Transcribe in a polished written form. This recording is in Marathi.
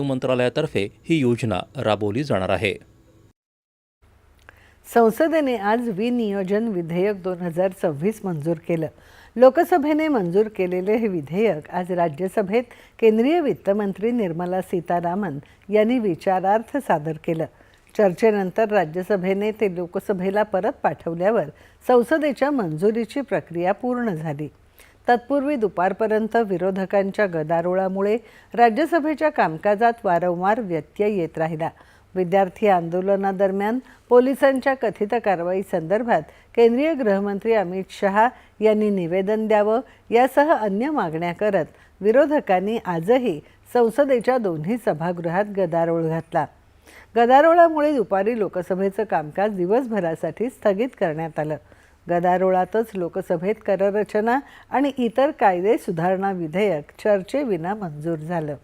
मंत्रालयातर्फे ही योजना राबवली जाणार आहे। संसदेने आज विनियोजन विधेयक 2026 मंजूर केलं। लोकसभेने मंजूर केलेले हे विधेयक आज राज्यसभेत केंद्रीय वित्तमंत्री निर्मला सीतारामन यांनी विचारार्थ सादर केलं। चर्चेनंतर राज्यसभेने ते लोकसभेला परत पाठवल्यावर संसदेच्या मंजुरीची प्रक्रिया पूर्ण झाली। तत्पूर्वी दुपारपर्यंत विरोधकांच्या गदारोळामुळे राज्यसभेच्या कामकाजात वारंवार व्यत्यय येत राहिला। विद्यार्थी आंदोलनादरम्यान पोलिसांच्या कथित कारवाई संदर्भात केंद्रीय गृहमंत्री अमित शहा यांनी निवेदन द्यावं यासह अन्य मागण्या करत विरोधकांनी आजही संसदेच्या दोन्ही सभागृहात गदारोळ घातला। गदारोळामुळे दुपारी लोकसभेचं कामकाज दिवसभरासाठी स्थगित करण्यात आलं। गदारोळातच लोकसभेत कर रचना आणि इतर कायदे सुधारणा विधेयक चर्चेविना मंजूर झालं।